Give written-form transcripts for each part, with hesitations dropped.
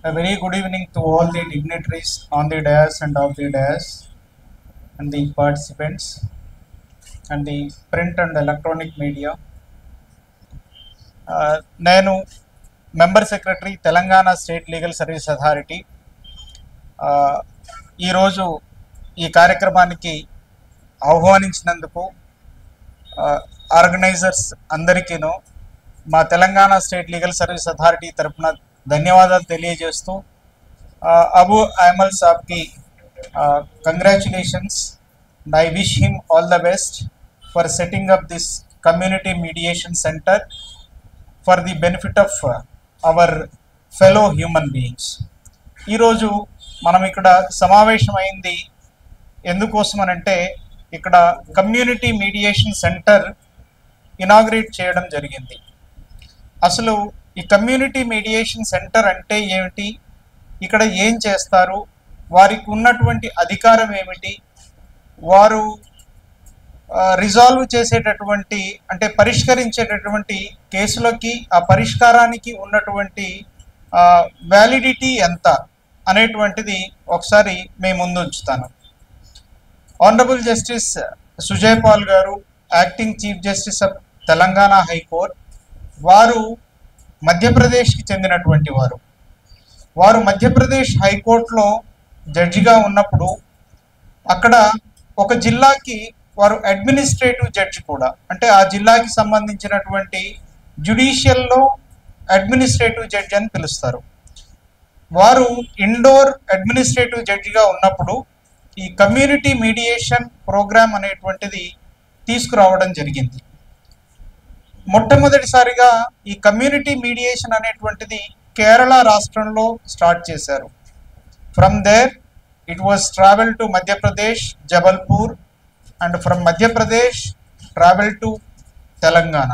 A very good evening to all the dignitaries on the dais and off the dais, and the participants, and the print and electronic media. నేను member secretary Telangana state legal service authority. ఈరోజు ఈ కార్యక్రమానికి ఆహ్వానించినందుకు organizers అందరికీను మా Telangana state legal service authority తరఫున ధన్యవాదాలు తెలియజేస్తూ అబు అయమల్ సాబ్కి congratulations and I wish him all the best for setting up this community mediation centre for the benefit of our fellow human beings. ఈరోజు మనం ఇక్కడ సమావేశమైంది ఎందుకోసం అనంటే, ఇక్కడ కమ్యూనిటీ మీడియేషన్ సెంటర్ ఇనాగ్రేట్ చేయడం జరిగింది. అసలు ఈ కమ్యూనిటీ మీడియేషన్ సెంటర్ అంటే ఏమిటి, ఇక్కడ ఏం చేస్తారు, వారికి ఉన్నటువంటి అధికారం ఏమిటి, వారు రిజాల్వ్ చేసేటటువంటి అంటే పరిష్కరించేటటువంటి కేసులకి ఆ పరిష్కారానికి ఉన్నటువంటి వ్యాలిడిటీ ఎంత అనేటువంటిది ఒకసారి మేము ముందు ఉంచుతాను. ఆనరబుల్ జస్టిస్ సుజయ్ పాల్ గారు, acting chief justice of Telangana high court, వారు మధ్యప్రదేశ్కి చెందినటువంటి వారు మధ్యప్రదేశ్ హైకోర్టులో జడ్జిగా ఉన్నప్పుడు అక్కడ ఒక జిల్లాకి వారు అడ్మినిస్ట్రేటివ్ జడ్జి కూడా, అంటే ఆ జిల్లాకి సంబంధించినటువంటి జ్యుడిషియల్లో అడ్మినిస్ట్రేటివ్ జడ్జి అని పిలుస్తారు. వారు ఇండోర్ అడ్మినిస్ట్రేటివ్ జడ్జిగా ఉన్నప్పుడు ఈ కమ్యూనిటీ మీడియేషన్ ప్రోగ్రామ్ అనేటువంటిది తీసుకురావడం జరిగింది. మొట్టమొదటిసారిగా ఈ కమ్యూనిటీ మీడియేషన్ అనేటువంటిది కేరళ రాష్ట్రంలో స్టార్ట్ చేశారు. From there it was travel to Madhya Pradesh, Jabalpur, and from Madhya Pradesh travel to Telangana.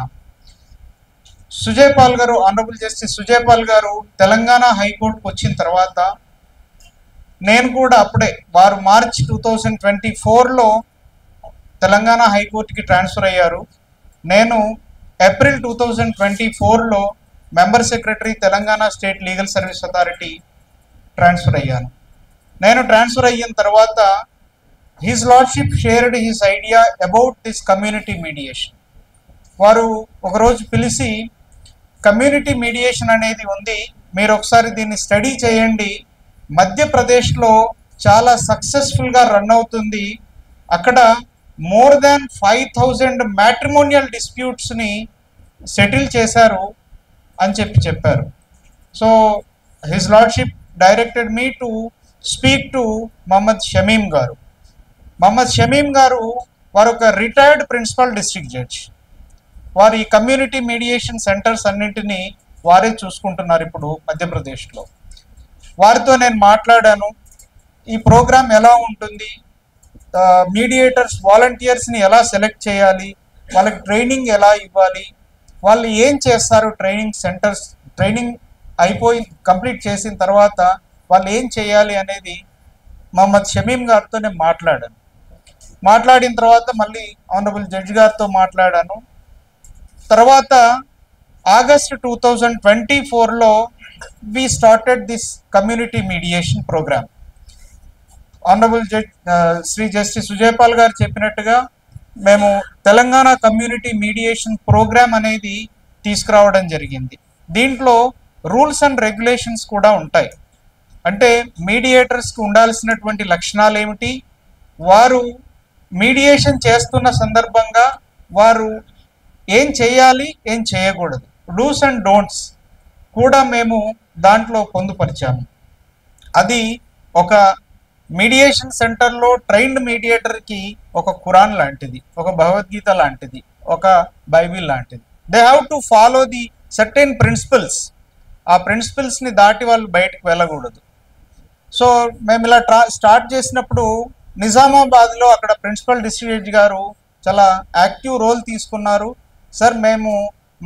Sujay Paul గారు, ఆనరబుల్ జస్టిస్ సుజయ్ పాల్ గారు తెలంగాణ హైకోర్టుకు వచ్చిన తర్వాత నేను కూడా అప్పుడే, వారు మార్చ్ 2024లో తెలంగాణ హైకోర్టుకి ట్రాన్స్ఫర్ అయ్యారు. నేను ఏప్రిల్ 2024లో member secretary Telangana state legal service authority transfer అయ్యాను. నేను ట్రాన్స్ఫర్ అయిన తర్వాత his lordship shared his idea about this community mediation. వారు ఒకరోజు పిలిచి, కమ్యూనిటీ మీడియేషన్ అనేది ఉంది, మీరు ఒకసారి దీన్ని స్టడీ చేయండి, మధ్యప్రదేశ్లో చాలా సక్సెస్ఫుల్గా రన్ అవుతుంది, అక్కడ మోర్ దాన్ 5,000 మ్యాట్రిమోనియల్ డిస్ప్యూట్స్ని సెటిల్ చేశారు అని చెప్పారు. So his lordship directed me to speak to Mohammed Shamim గారు. మహమ్మద్ షమీమ్ గారు వారు ఒక రిటైర్డ్ ప్రిన్సిపల్ డిస్ట్రిక్ట్ జడ్జ్. వారు ఈ కమ్యూనిటీ మీడియేషన్ సెంటర్స్ అన్నింటినీ వారే చూసుకుంటున్నారు ఇప్పుడు మధ్యప్రదేశ్లో. వారితో నేను మాట్లాడాను, ఈ ప్రోగ్రామ్ ఎలా ఉంటుంది, మీడియేటర్స్ వాలంటీర్స్ని ఎలా సెలెక్ట్ చేయాలి, వాళ్ళకి ట్రైనింగ్ ఎలా ఇవ్వాలి, వాళ్ళు ఏం చేస్తారు, ట్రైనింగ్ కంప్లీట్ చేసిన తర్వాత వాళ్ళు ఏం చేయాలి అనేది మహమ్మద్ షమీమ్ గారితో నేను మాట్లాడిన తర్వాత మళ్ళీ ఆనరబుల్ జడ్జి గారితో మాట్లాడాను. తర్వాత ఆగస్ట్ 2024లో we started this community mediation programme. Honourable Shri justice Sujay Paul గారు చెప్పినట్టుగా మేము తెలంగాణ కమ్యూనిటీ మీడియేషన్ ప్రోగ్రామ్ అనేది తీసుకురావడం జరిగింది. దీంట్లో రూల్స్ అండ్ రెగ్యులేషన్స్ కూడా ఉంటాయి. అంటే మీడియేటర్స్కి ఉండాల్సినటువంటి లక్షణాలు ఏమిటి, వారు మీడియేషన్ చేస్తున్న సందర్భంగా వారు ఏం చేయాలి, ఏం చేయకూడదు, డూస్ అండ్ డోంట్స్ కూడా మేము దాంట్లో పొందుపరిచాము. అది ఒక మీడియేషన్ సెంటర్లో ట్రైన్డ్ మీడియేటర్కి ఒక ఖురాన్ లాంటిది, ఒక భగవద్గీత లాంటిది, ఒక బైబిల్ లాంటిది. They have to follow the certain principles. ఆ ప్రిన్సిపల్స్ని దాటి వాళ్ళు బయటకు వెళ్ళకూడదు. సో మేము ఇలా స్టార్ట్ చేసినప్పుడు నిజామాబాద్లో అక్కడ ప్రిన్సిపల్ డిస్ట్రిక్ట్ జడ్జి గారు చాలా యాక్టివ్ రోల్ తీసుకున్నారు. సార్ మేము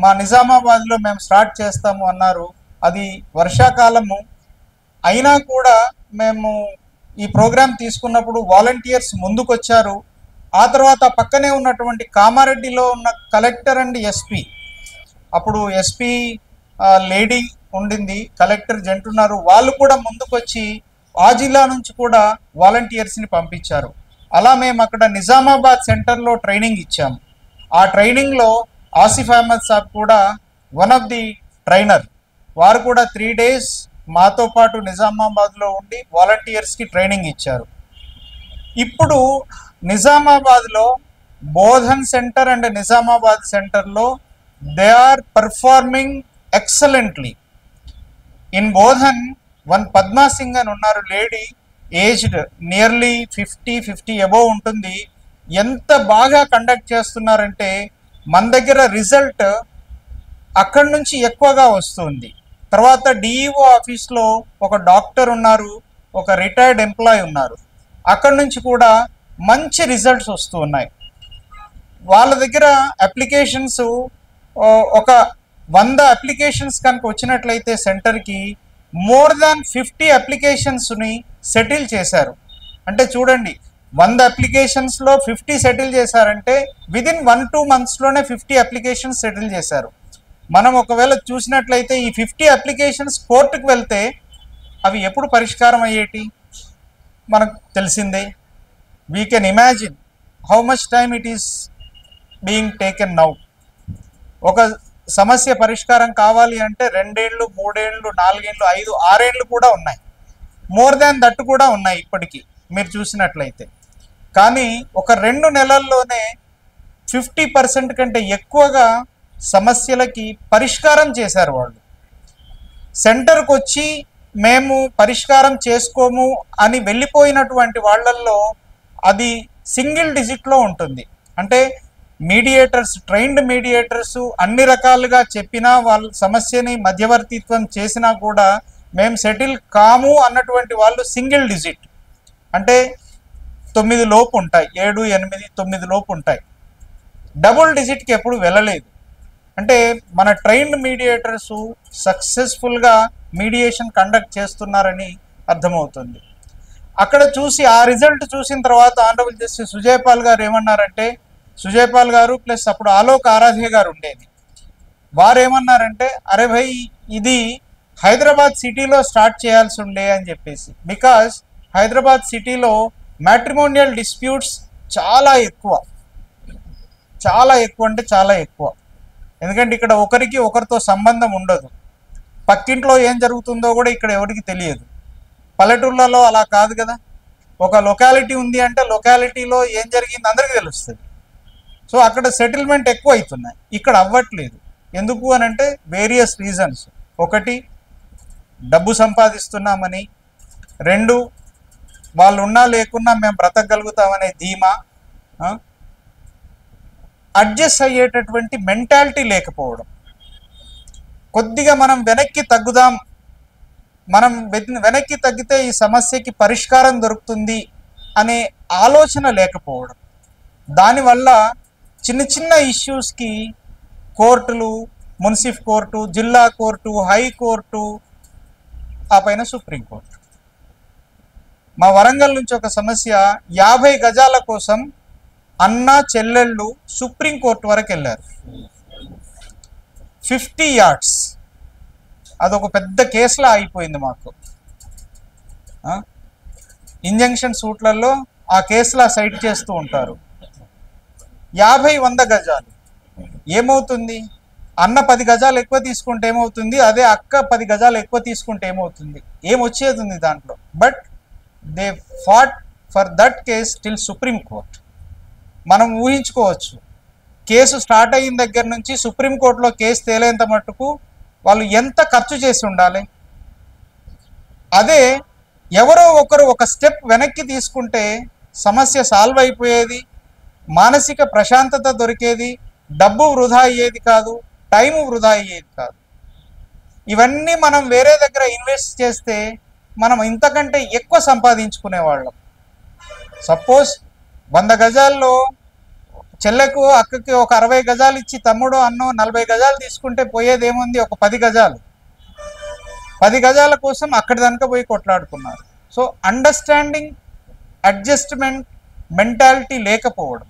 మా నిజామాబాద్లో మేము స్టార్ట్ చేస్తాము అన్నారు. అది వర్షాకాలము అయినా కూడా మేము ఈ ప్రోగ్రాం తీసుకున్నప్పుడు వాలంటీర్స్ ముందుకు వచ్చారు. ఆ తర్వాత పక్కనే ఉన్నటువంటి కామారెడ్డిలో ఉన్న కలెక్టర్ అండ్ ఎస్పీ, అప్పుడు ఎస్పీ లేడీ ఉండింది, కలెక్టర్ జెంట్ ఉన్నారు, వాళ్ళు కూడా ముందుకొచ్చి ఆ జిల్లా నుంచి కూడా వాలంటీర్స్ని పంపించారు. అలా మేము అక్కడ నిజామాబాద్ సెంటర్లో ట్రైనింగ్ ఇచ్చాము. ఆ ట్రైనింగ్లో ఆసిఫ్ అహ్మద్ సాబ్ కూడా వన్ ఆఫ్ ది ట్రైనర్. వారు కూడా 3 days మాతో పాటు నిజామాబాద్లో ఉండి వాలంటీర్స్కి ట్రైనింగ్ ఇచ్చారు. ఇప్పుడు నిజామాబాద్లో బోధన్ సెంటర్ అండ్ నిజామాబాద్ సెంటర్లో they are performing excellently. In Bodhan one Padma Singh అని ఉన్నారు, లేడీ, ఏజ్డ్ నియర్లీ 50 అబోవ్ ఉంటుంది. ఎంత బాగా కండక్ట్ చేస్తున్నారంటే మన దగ్గర రిజల్ట్ అక్కడి నుంచి ఎక్కువగా వస్తుంది. తర్వాత డిఈఓ ఆఫీస్లో ఒక డాక్టర్ ఉన్నారు, ఒక రిటైర్డ్ ఎంప్లాయీ ఉన్నారు, అక్కడి నుంచి కూడా మంచి రిజల్ట్స్ వస్తూ ఉన్నాయి. వాళ్ళ దగ్గర అప్లికేషన్స్ ఒక 100 అప్లికేషన్స్ కనుక వచ్చినట్లయితే సెంటర్కి మోర్ దాన్ 50 అప్లికేషన్స్ని సెటిల్ చేశారు. అంటే చూడండి, 100 అప్లికేషన్స్లో 50 సెటిల్ చేశారంటే విదిన్ 1-2 monthsలోనే 50 అప్లికేషన్స్ సెటిల్ చేశారు. మనం ఒకవేళ చూసినట్లయితే ఈ 50 అప్లికేషన్స్ కోర్టుకు వెళ్తే అవి ఎప్పుడు పరిష్కారం అయ్యేటి మనకు తెలిసిందే. We can imagine how much time it is being taken now. ఒక సమస్య పరిష్కారం కావాలి అంటే 2 ఏళ్ళు, 3 ఏళ్ళు, 4 ఏళ్ళు, 5, 6 ఏళ్ళు కూడా ఉన్నాయి, మోర్ దాన్ దట్ కూడా ఉన్నాయి ఇప్పటికీ మీరు చూసినట్లయితే. కానీ ఒక 2 నెలల్లోనే 50% కంటే ఎక్కువగా సమస్యలకి పరిష్కారం చేశారు వాళ్ళు. సెంటర్కి వచ్చి మేము పరిష్కారం చేసుకోము అని వెళ్ళిపోయినటువంటి వాళ్ళల్లో అది సింగిల్ డిజిట్లో ఉంటుంది. అంటే మీడియేటర్స్, ట్రైన్డ్ మీడియేటర్స్ అన్ని రకాలుగా చెప్పినా, వాళ్ళ సమస్యని మధ్యవర్తిత్వం చేసినా కూడా మేము సెటిల్ కాము అన్నటువంటి వాళ్ళు సింగిల్ డిజిట్, అంటే 9 లోపు ఉంటాయి, 7, 8, 9 లోపు ఉంటాయి. డబుల్ డిజిట్కి ఎప్పుడు వెళ్ళలేదు. అంటే మన ట్రైన్డ్ మీడియేటర్స్ సక్సెస్ఫుల్గా మీడియేషన్ కండక్ట్ చేస్తున్నారని అర్థమవుతుంది. అక్కడ చూసి ఆ రిజల్ట్ చూసిన తర్వాత ఆనరబుల్ జస్టిస్ సుజయపాల్ గారు ఏమన్నారంటే, సుజయపాల్ గారు ప్లస్ అప్పుడు ఆలోక్ ఆరాధ్య గారు ఉండేది, వారు ఏమన్నారంటే, అరే భయ్ ఇది హైదరాబాద్ సిటీలో స్టార్ట్ చేయాల్సి ఉండే అని చెప్పేసి. బికాజ్ హైదరాబాద్ సిటీలో మ్యాట్రిమోనియల్ డిస్ప్యూట్స్ చాలా ఎక్కువ అంటే చాలా ఎక్కువ. ఎందుకంటే ఇక్కడ ఒకరికి ఒకరితో సంబంధం ఉండదు, పక్కింట్లో ఏం జరుగుతుందో కూడా ఇక్కడ ఎవరికి తెలియదు. పల్లెటూళ్ళలో అలా కాదు కదా, ఒక లొకాలిటీ ఉంది అంటే లొకాలిటీలో ఏం జరిగింది అందరికీ తెలుస్తుంది. సో అక్కడ సెటిల్మెంట్ ఎక్కువ అవుతున్నాయి, ఇక్కడ అవ్వట్లేదు. ఎందుకు అని అంటే వేరియస్ రీజన్స్. ఒకటి, డబ్బు సంపాదిస్తున్నామని. 2, వాళ్ళు ఉన్నా లేకున్నా మేము బ్రతకగలుగుతామనే ధీమా. అడ్జస్ట్ అయ్యేటటువంటి మెంటాలిటీ లేకపోవడం. కొద్దిగా మనం వెనక్కి తగ్గుదాం, మనం వెనక్కి తగ్గితే ఈ సమస్యకి పరిష్కారం దొరుకుతుంది అనే ఆలోచన లేకపోవడం. దానివల్ల చిన్న చిన్న ఇష్యూస్కి కోర్టులు, మున్సిఫ్ కోర్టు, జిల్లా కోర్టు, హైకోర్టు, ఆ పైన సుప్రీంకోర్టు. మా వరంగల్ నుంచి ఒక సమస్య, 50 గజాల కోసం అన్న చెల్లెళ్ళు సుప్రీంకోర్టు వరకు వెళ్ళారు. 50 yards, అదొక పెద్ద కేసులా అయిపోయింది మాకు. ఇంజంక్షన్ సూట్లలో ఆ కేసులా సైట్ చేస్తూ ఉంటారు. 50-100 గజాలు ఏమవుతుంది? అన్న 10 గజాలు ఎక్కువ తీసుకుంటే ఏమవుతుంది, అదే అక్క 10 గజాలు ఎక్కువ తీసుకుంటే ఏమవుతుంది? ఏమొచ్చేది ఉంది దాంట్లో? But they fought for that case till Supreme Court. మనం ఊహించుకోవచ్చు, కేసు స్టార్ట్ అయిన దగ్గర నుంచి సుప్రీంకోర్టులో కేసు తేలేంత మట్టుకు వాళ్ళు ఎంత ఖర్చు చేసి ఉండాలి. అదే ఎవరో ఒకరు ఒక స్టెప్ వెనక్కి తీసుకుంటే సమస్య సాల్వ్ అయిపోయేది, మానసిక ప్రశాంతత దొరికేది, డబ్బు వృధా అయ్యేది కాదు, టైము వృధా అయ్యేది కాదు. ఇవన్నీ మనం వేరే దగ్గర ఇన్వెస్ట్ చేస్తే మనం ఇంతకంటే ఎక్కువ సంపాదించుకునేవాళ్ళం. సపోజ్ 100 గజాల్లో చెల్లెకు అక్కకి ఒక 60 గజాలు ఇచ్చి తమ్ముడు అన్నో 40 గజాలు తీసుకుంటే పోయేది ఏముంది? ఒక 10 గజాలు. 10 గజాల కోసం అక్కడి దాకా పోయి కొట్లాడుకున్నారు. సో అండర్స్టాండింగ్, అడ్జస్ట్మెంట్ మెంటాలిటీ లేకపోవడం.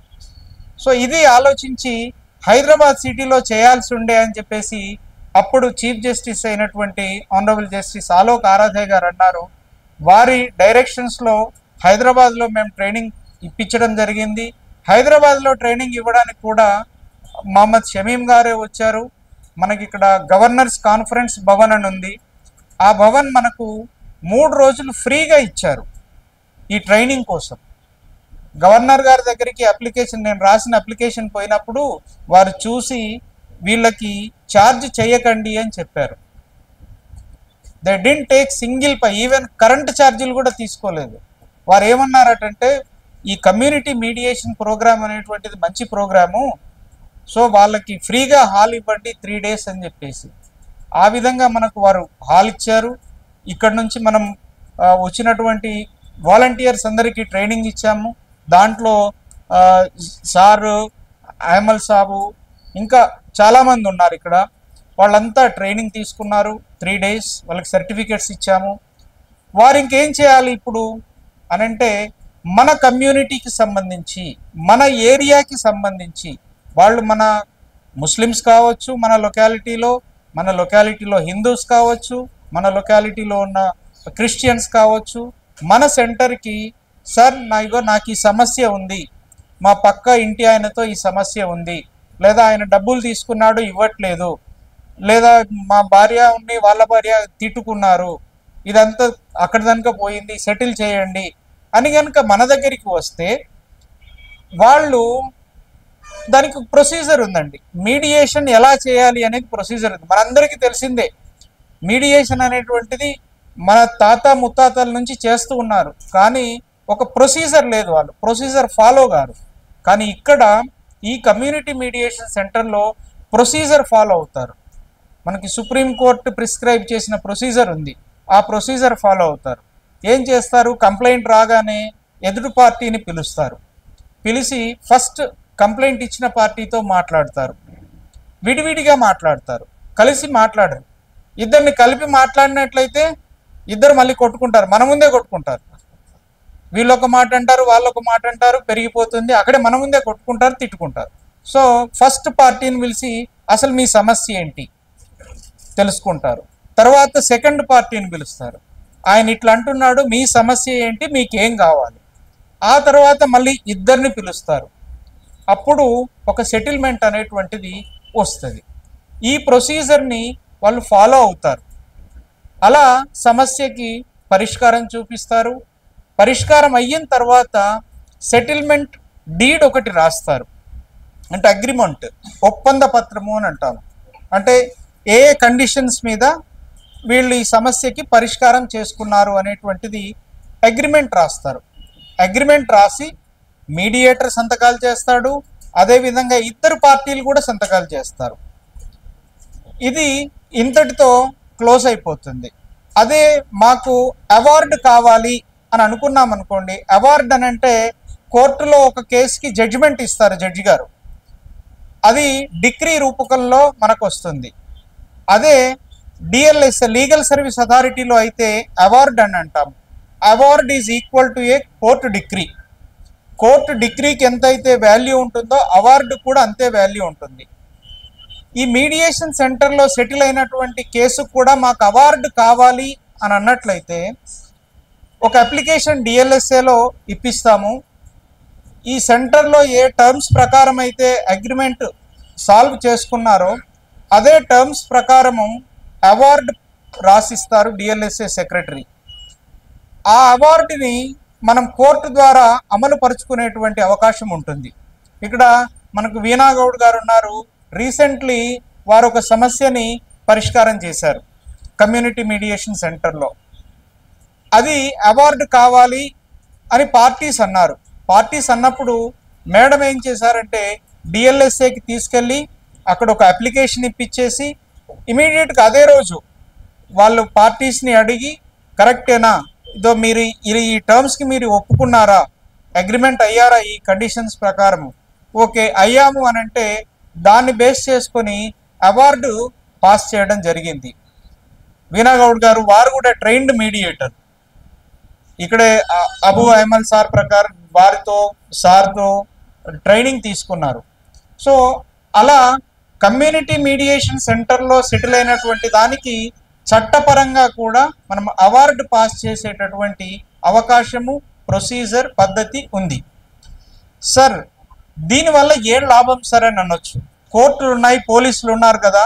సో ఇది ఆలోచించి హైదరాబాద్ సిటీలో చేయాల్సి ఉండే అని చెప్పేసి అప్పుడు చీఫ్ జస్టిస్ అయినటువంటి ఆనరబుల్ జస్టిస్ ఆలోక్ ఆరాధే గారు అన్నారు, వారి డైరెక్షన్స్లో హైదరాబాద్లో మేము ట్రైనింగ్ ఇప్పించడం జరిగింది. హైదరాబాద్లో ట్రైనింగ్ ఇవ్వడానికి కూడా మహమ్మద్ షమీం గారే వచ్చారు. మనకి ఇక్కడ గవర్నర్స్ కాన్ఫరెన్స్ భవన్ అని ఉంది, ఆ భవన్ మనకు 3 రోజులు ఫ్రీగా ఇచ్చారు ఈ ట్రైనింగ్ కోసం. గవర్నర్ గారి దగ్గరికి నేను రాసిన అప్లికేషన్ పోయినప్పుడు వారు చూసి వీళ్ళకి ఛార్జ్ చేయకండి అని చెప్పారు. They didn't take single even current ఛార్జీలు కూడా తీసుకోలేదు. వారు ఏమన్నారటంటే, ఈ కమ్యూనిటీ మీడియేషన్ ప్రోగ్రామ్ అనేటువంటిది మంచి ప్రోగ్రాము, సో వాళ్ళకి ఫ్రీగా హాల్ ఇవ్వండి 3 days అని చెప్పేసి. ఆ విధంగా మనకు వారు హాల్ ఇచ్చారు. ఇక్కడ నుంచి మనం వచ్చినటువంటి వాలంటీర్స్ అందరికీ ట్రైనింగ్ ఇచ్చాము. దాంట్లో సారు, అహమల్ సాబు, ఇంకా చాలామంది ఉన్నారు ఇక్కడ. వాళ్ళంతా ట్రైనింగ్ తీసుకున్నారు 3 days, వాళ్ళకి సర్టిఫికెట్స్ ఇచ్చాము. వారు ఇంకేం చేయాలి ఇప్పుడు అనంటే, మన కమ్యూనిటీకి సంబంధించి, మన ఏరియాకి సంబంధించి, వాళ్ళు మన ముస్లిమ్స్ కావచ్చు, మన లొకాలిటీలో హిందూస్ కావచ్చు, మన లొకాలిటీలో ఉన్న క్రిస్టియన్స్ కావచ్చు, మన సెంటర్కి సార్ నాకు ఈ సమస్య ఉంది, మా పక్క ఇంటి ఆయనతో ఈ సమస్య ఉంది, లేదా ఆయన డబ్బులు తీసుకున్నాడు ఇవ్వట్లేదు, లేదా మా భార్య ఉండి వాళ్ళ భార్య తిట్టుకున్నారు, ఇదంతా అక్కడ దానిక పోయింది, సెటిల్ చేయండి అని కనుక మన దగ్గరికి వస్తే, వాళ్ళు దానికి ప్రొసీజర్ ఉందండి. మీడియేషన్ ఎలా చేయాలి అనేది ప్రొసీజర్ ఉంది. మనందరికీ తెలిసిందే, మీడియేషన్ అనేటువంటిది మన తాత ముత్తాతల నుంచి చేస్తూ ఉన్నారు, కానీ ఒక ప్రొసీజర్ లేదు, వాళ్ళు ప్రొసీజర్ ఫాలో కారు. కానీ ఇక్కడ ఈ కమ్యూనిటీ మీడియేషన్ సెంటర్లో ప్రొసీజర్ ఫాలో అవుతారు. మనకి సుప్రీంకోర్టు ప్రిస్క్రైబ్ చేసిన ప్రొసీజర్ ఉంది, ఆ ప్రొసీజర్ ఫాలో అవుతారు. ఏం చేస్తారు, కంప్లైంట్ రాగానే ఎదుటి పార్టీని పిలుస్తారు. పిలిచి ఫస్ట్ కంప్లైంట్ ఇచ్చిన పార్టీతో మాట్లాడతారు, విడివిడిగా మాట్లాడతారు, కలిసి మాట్లాడరు. ఇద్దరిని కలిపి మాట్లాడినట్లయితే ఇద్దరు మళ్ళీ కొట్టుకుంటారు, మన ముందే కొట్టుకుంటారు. వీళ్ళొక మాట అంటారు, వాళ్ళొక మాట అంటారు, పెరిగిపోతుంది. అక్కడే మన ముందే కొట్టుకుంటారు, తిట్టుకుంటారు. సో ఫస్ట్ పార్టీని పిలిచి అసలు మీ సమస్య ఏంటి తెలుసుకుంటారు. తర్వాత సెకండ్ పార్టీని పిలుస్తారు, ఆయన ఇట్లా అంటున్నాడు, మీ సమస్య ఏంటి, మీకేం కావాలి. ఆ తర్వాత మళ్ళీ ఇద్దరిని పిలుస్తారు. అప్పుడు ఒక సెటిల్మెంట్ అనేటువంటిది వస్తుంది. ఈ ప్రొసీజర్ని వాళ్ళు ఫాలో అవుతారు. అలా సమస్యకి పరిష్కారం చూపిస్తారు. పరిష్కారం అయిన తర్వాత సెటిల్మెంట్ డీడ్ ఒకటి రాస్తారు, అంటే అగ్రిమెంట్, ఒప్పంద పత్రము అని అంటాము. అంటే ఏ కండిషన్స్ మీద వీళ్ళు ఈ సమస్యకి పరిష్కారం చేసుకున్నారు అనేటువంటిది అగ్రిమెంట్ రాస్తారు. అగ్రిమెంట్ రాసి మీడియేటర్ సంతకాలు చేస్తాడు, అదేవిధంగా ఇద్దరు పార్టీలు కూడా సంతకాలు చేస్తారు. ఇది ఇంతటితో క్లోజ్ అయిపోతుంది. అదే మాకు అవార్డు కావాలి అని అనుకున్నాం అనుకోండి, అవార్డు అని అంటే కోర్టులో ఒక కేసుకి జడ్జిమెంట్ ఇస్తారు జడ్జి గారు, అది డిగ్రీ రూపకంలో మనకు వస్తుంది. అదే డిఎల్ఎస్ లీగల్ సర్వీస్ అథారిటీలో అయితే అవార్డు అని అంటాం. Award is equal to A court degree. Court డిగ్రీకి ఎంతైతే వాల్యూ ఉంటుందో అవార్డు కూడా అంతే వాల్యూ ఉంటుంది. ఈ మీడియేషన్ సెంటర్లో సెటిల్ అయినటువంటి కేసు కూడా మాకు అవార్డు కావాలి అని అన్నట్లయితే ఒక అప్లికేషన్ డిఎల్ఎస్ఏలో ఇప్పిస్తాము. ఈ సెంటర్లో ఏ టర్మ్స్ ప్రకారం అయితే అగ్రిమెంట్ సాల్వ్ చేసుకున్నారో అదే టర్మ్స్ ప్రకారము అవార్డు రాసిస్తారు డిఎల్ఎస్ఏ సెక్రటరీ. ఆ అవార్డుని మనం కోర్టు ద్వారా అమలు పరుచుకునేటువంటి అవకాశం ఉంటుంది. ఇక్కడ మనకు వీణా గౌడ్ గారు ఉన్నారు, రీసెంట్లీ వారు ఒక సమస్యని పరిష్కారం చేశారు కమ్యూనిటీ మీడియేషన్ సెంటర్లో. అది అవార్డు కావాలి అని పార్టీస్ అన్నారు. పార్టీస్ అన్నప్పుడు మేడం ఏం చేశారంటే డిఎల్ఎస్ఏకి తీసుకెళ్ళి అక్కడ ఒక అప్లికేషన్ ఇప్పించేసి ఇమీడియట్గా అదే రోజు వాళ్ళు పార్టీస్ని అడిగి, కరెక్టేనా, ఇదో మీరు ఈ టర్మ్స్కి మీరు ఒప్పుకున్నారా, అగ్రిమెంట్ అయ్యారా ఈ కండిషన్స్ ప్రకారం, ఓకే అయ్యాము అని అంటే దాన్ని బేస్ చేసుకొని అవార్డు పాస్ చేయడం జరిగింది. వీణా గౌడ్ గారు వారు కూడా ట్రైన్డ్ మీడియేటర్. ఇక్కడే అబు అహమల్ సార్ ప్రకారం వారితో సార్తో ట్రైనింగ్ తీసుకున్నారు. సో అలా కమ్యూనిటీ మీడియేషన్ సెంటర్లో సెటిల్ అయినటువంటి దానికి చట్టపరంగా కూడా మనం అవార్డు పాస్ చేసేటటువంటి అవకాశము, ప్రొసీజర్, పద్ధతి ఉంది. సార్ దీనివల్ల ఏం లాభం సార్ అని అనొచ్చు. కోర్టులు ఉన్నాయి, పోలీసులు ఉన్నారు కదా,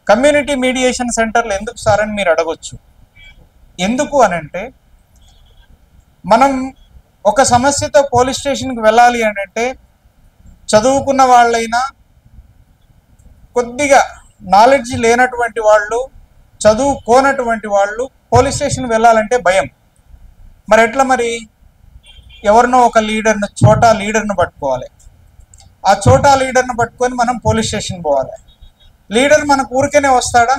కమ్యూనిటీ మీడియేషన్ సెంటర్లు ఎందుకు సార్ అని మీరు అడగొచ్చు. ఎందుకు అనంటే, మనం ఒక సమస్యతో పోలీస్ స్టేషన్కి వెళ్ళాలి అని అంటే చదువుకున్న వాళ్ళైనా, కొద్దిగా నాలెడ్జ్ లేనటువంటి వాళ్ళు, చదువుకోనటువంటి వాళ్ళు పోలీస్ స్టేషన్ వెళ్ళాలంటే భయం. మరి ఎట్లా? మరి ఎవరినో ఒక లీడర్ను, చోటా లీడర్ను పట్టుకోవాలి. ఆ చోటా లీడర్ను పట్టుకొని మనం పోలీస్ స్టేషన్ పోవాలి. లీడర్ మనకు ఊరికేనే వస్తాడా?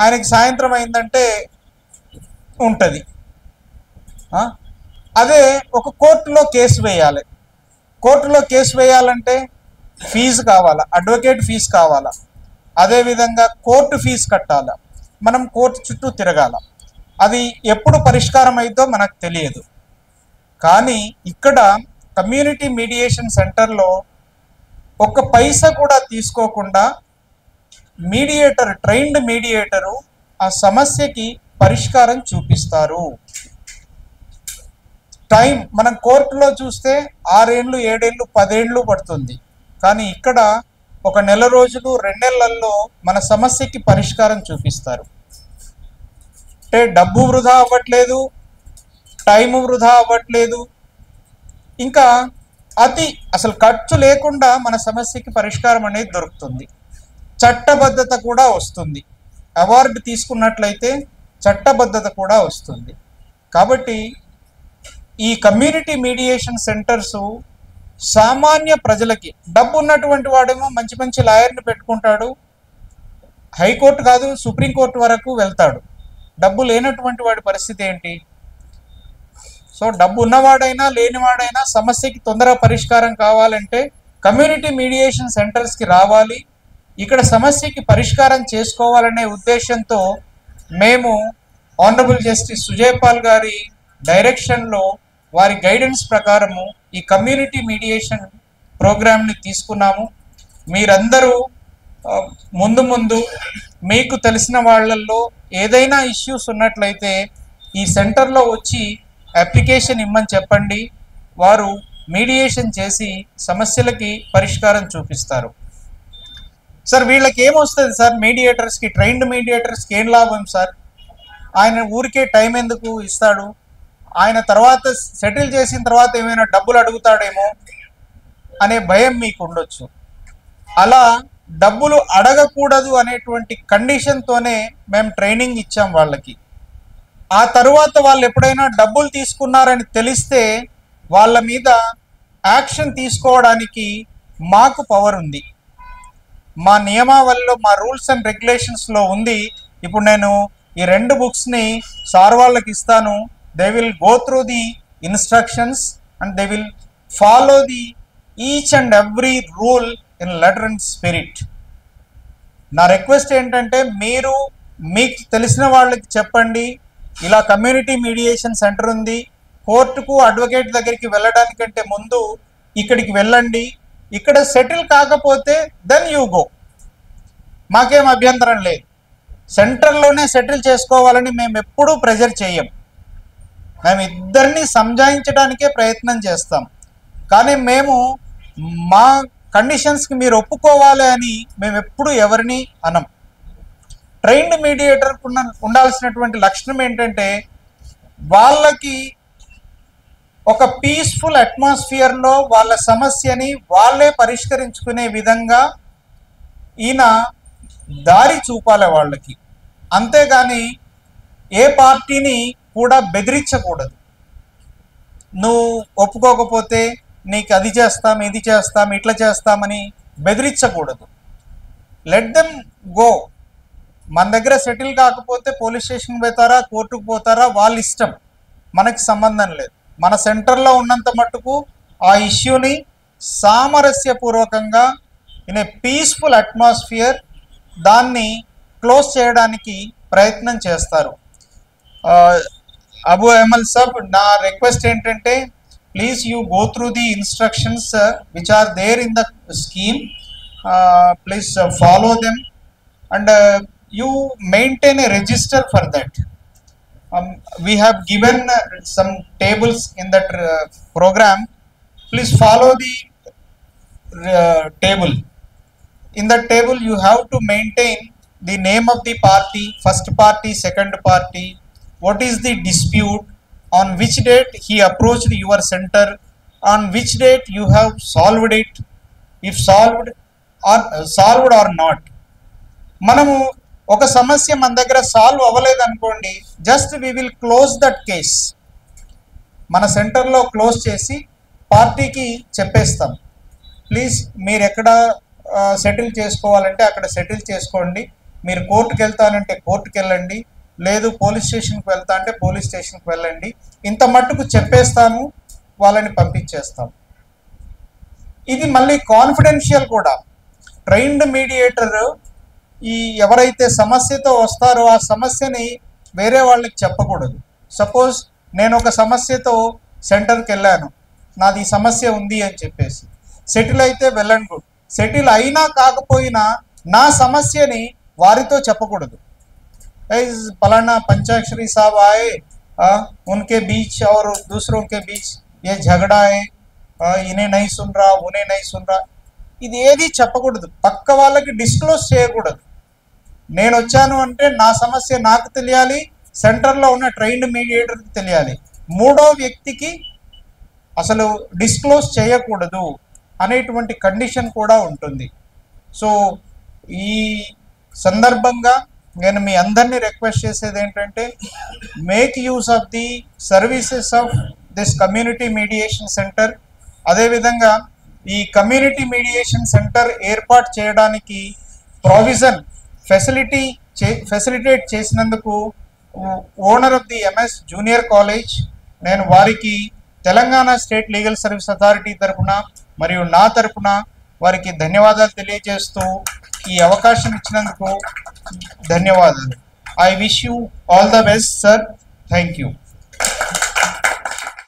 ఆయనకి సాయంత్రం అయిందంటే ఉంటుంది. అదే ఒక కోర్టులో కేసు వేయాలి. కోర్టులో కేసు వేయాలంటే ఫీజు కావాలా, అడ్వకేట్ ఫీజు కావాలా, అదేవిధంగా కోర్టు ఫీజు కట్టాలా, మనం కోర్టు చుట్టూ తిరగాల. అది ఎప్పుడు పరిష్కారం అయిద్దో మనకు తెలియదు. కానీ ఇక్కడ కమ్యూనిటీ మీడియేషన్ సెంటర్లో ఒక్క పైసా కూడా తీసుకోకుండా మీడియేటర్, ట్రైన్డ్ మీడియేటరు ఆ సమస్యకి పరిష్కారం చూపిస్తారు. టైం మనం కోర్టులో చూస్తే 6 ఏళ్ళు, 7 ఏళ్ళు, 10 ఏళ్ళు పడుతుంది. కానీ ఇక్కడ 1 నెల రోజులు, 2 నెలల్లో మన సమస్యకి పరిష్కారం చూపిస్తారు. అంటే డబ్బు వృధా అవ్వట్లేదు, టైం వృధా అవ్వట్లేదు, ఇంకా అసలు ఖర్చు లేకుండా మన సమస్యకి పరిష్కారం అనేది దొరుకుతుంది. చట్టబద్ధత కూడా వస్తుంది. అవార్డు తీసుకున్నట్లయితే చట్టబద్ధత కూడా వస్తుంది. కాబట్టి ఈ కమ్యూనిటీ మీడియేషన్ సెంటర్స్ సామాన్య ప్రజలకి, డబ్బు ఉన్నటువంటి వాడేమో మంచి మంచి లాయర్ని పెట్టుకుంటాడు, హైకోర్టు కాదు సుప్రీంకోర్టు వరకు వెళ్తాడు. డబ్బు లేనటువంటి వాడి పరిస్థితి ఏంటి? సో డబ్బు ఉన్నవాడైనా లేనివాడైనా సమస్యకి తొందరగా పరిష్కారం కావాలంటే కమ్యూనిటీ మీడియేషన్ సెంటర్స్కి రావాలి. ఇక్కడ సమస్యకి పరిష్కారం చేసుకోవాలనే ఉద్దేశంతో మేము ఆనరబుల్ జస్టిస్ సుజయ్ పాల్ గారి డైరెక్షన్లో, వారి గైడెన్స్ ప్రకారము ఈ కమ్యూనిటీ మీడియేషన్ ప్రోగ్రామ్ని తీసుకున్నాము. మీరందరూ ముందు మీకు తెలిసిన వాళ్ళల్లో ఏదైనా ఇష్యూస్ ఉన్నట్లయితే ఈ సెంటర్లో వచ్చి అప్లికేషన్ ఇమ్మని చెప్పండి. వారు మీడియేషన్ చేసి సమస్యలకి పరిష్కారం చూపిస్తారు. సార్ వీళ్ళకి ఏమొస్తుంది సార్? మీడియేటర్స్కి, ట్రైన్డ్ మీడియేటర్స్కి ఏం లాభం సార్? ఆయన ఊరికే టైం ఎందుకు ఇస్తాడు? ఆయన తర్వాత సెటిల్ చేసిన తర్వాత ఏమైనా డబ్బులు అడుగుతాడేమో అనే భయం మీకు ఉండొచ్చు. అలా డబ్బులు అడగకూడదు అనేటువంటి కండిషన్తోనే మేము ట్రైనింగ్ ఇచ్చాం వాళ్ళకి. ఆ తరువాత వాళ్ళు ఎప్పుడైనా డబ్బులు తీసుకున్నారని తెలిస్తే వాళ్ళ మీద యాక్షన్ తీసుకోవడానికి మాకు పవర్ ఉంది. మా నియమావళిలో, మా రూల్స్ అండ్ రెగ్యులేషన్స్లో ఉంది. ఇప్పుడు నేను ఈ 2 బుక్స్ని సార్ వాళ్ళకి ఇస్తాను. They will go through the instructions and they will follow the each and every rule in letter and spirit. నా రిక్వెస్ట్ ఏంటంటే, మీరు మీకు తెలిసిన వాళ్ళకి చెప్పండి, ఇలా కమ్యూనిటీ మీడియేషన్ సెంటర్ ఉంది, కోర్టుకు అడ్వకేట్ దగ్గరికి వెళ్ళడానికంటే ముందు ఇక్కడికి వెళ్ళండి. ఇక్కడ సెటిల్ కాకపోతే దెన్ యూ గో. మాకేం అభ్యంతరం లేదు. సెంటర్లోనే సెటిల్ చేసుకోవాలని మేము ఎప్పుడూ ప్రెజర్ చేయం. మేము ఇద్దరిని సంజాయించడానికే ప్రయత్నం చేస్తాం. కానీ మేము మా కండిషన్స్కి మీరు ఒప్పుకోవాలి అని మేము ఎప్పుడు ఎవరిని అనం. ట్రైన్డ్ మీడియేటర్కు ఉండాల్సినటువంటి లక్షణం ఏంటంటే, వాళ్ళకి ఒక పీస్ఫుల్ అట్మాస్ఫియర్లో వాళ్ళ సమస్యని వాళ్ళే పరిష్కరించుకునే విధంగా ఈయన దారి చూపాలి వాళ్ళకి. అంతేగాని ఏ పార్టీని కూడా బెదిరించకూడదు. నువ్వు ఒప్పుకోకపోతే నీకు అది చేస్తాం, ఇది చేస్తాం, ఇట్లా చేస్తామని బెదిరించకూడదు. Let them go. మన దగ్గర సెటిల్ కాకపోతే పోలీస్ స్టేషన్కి పోతారా, కోర్టుకు పోతారా, వాళ్ళ ఇష్టం, మనకి సంబంధం లేదు. మన సెంటర్లో ఉన్నంత మట్టుకు ఆ ఇష్యూని సామరస్యపూర్వకంగా ఇన్ ఏ పీస్ఫుల్ అట్మాస్ఫియర్ దాన్ని క్లోజ్ చేయడానికి ప్రయత్నం చేస్తారు. అబు అహ్మద్ సాబ్, నా రిక్వెస్ట్ ఏంటంటే, please you go through the instructions which are there in the scheme please follow them, and you maintain a register for that. We have given some tables in that program. Please follow the table. In that table you have to maintain the name of the party, first party, second party, what is the dispute, on which date he approached your center, on which date you have solved it, if solved or not. మనము ఒక సమస్య మన దగ్గర solve అవ్వలేదు అనుకోండి, just we will close that case. మన సెంటర్లో close చేసి పార్టీకి చెప్పేస్తాం, ప్లీజ్ మీరు ఎక్కడ సెటిల్ చేసుకోవాలంటే అక్కడ సెటిల్ చేసుకోండి, మీరు కోర్టుకు వెళ్తానంటే కోర్టుకు వెళ్ళండి, లేదు పోలీస్ స్టేషన్కి వెళ్తా అంటే పోలీస్ స్టేషన్కి వెళ్ళండి, ఇంత మట్టుకు చెప్పేస్తాము, వాళ్ళని పంపించేస్తాం. ఇది మళ్ళీ కాన్ఫిడెన్షియల్ కూడా. ట్రైన్డ్ మీడియేటర్ ఈ ఎవరైతే సమస్యతో వస్తారో ఆ సమస్యని వేరే వాళ్ళకి చెప్పకూడదు. సపోజ్ నేను ఒక సమస్యతో సెంటర్కి వెళ్ళాను, నాది ఈ సమస్య ఉంది అని చెప్పేసి, సెటిల్ అయితే వెళ్ళండి గుడ్, సెటిల్ అయినా కాకపోయినా నా సమస్యని వారితో చెప్పకూడదు. पलाना पंचाक्षरी साहब आए, उनके बीच और दूसरों के बीच ये झगड़ा है, इन्हें नहीं सुन रहा, उन्हें नहीं सुन रहा, ఇది ఏది చెప్పకూడదు, పక్క వాళ్ళకి డిస్క్లోజ్ చేయకూడదు. నేను వచ్చాను అంటే నా సమస్య నాకు తెలియాలి, సెంటర్లో ఉన్న ట్రైన్డ్ మీడియేటర్కి తెలియాలి, మూడో వ్యక్తికి అసలు డిస్క్లోజ్ చేయకూడదు అనేటువంటి కండిషన్ కూడా ఉంటుంది. సో ఈ సందర్భంగా నేను మీ అందరినీ రిక్వెస్ట్ చేసేది ఏంటంటే, make use of the services of this community mediation centre. అదేవిధంగా ఈ కమ్యూనిటీ మీడియేషన్ సెంటర్ ఏర్పాటు చేయడానికి ప్రొవిజన్ ఫెసిలిటేట్ చేసినందుకు owner of the MS junior college, నేను వారికి Telangana state legal service authority తరఫున మరియు నా తరఫున వారికి ధన్యవాదాలు తెలియజేస్తూ ఈ అవకాశం ఇచ్చినందుకు ధన్యవాదాలు. I wish you all the best sir. Thank you.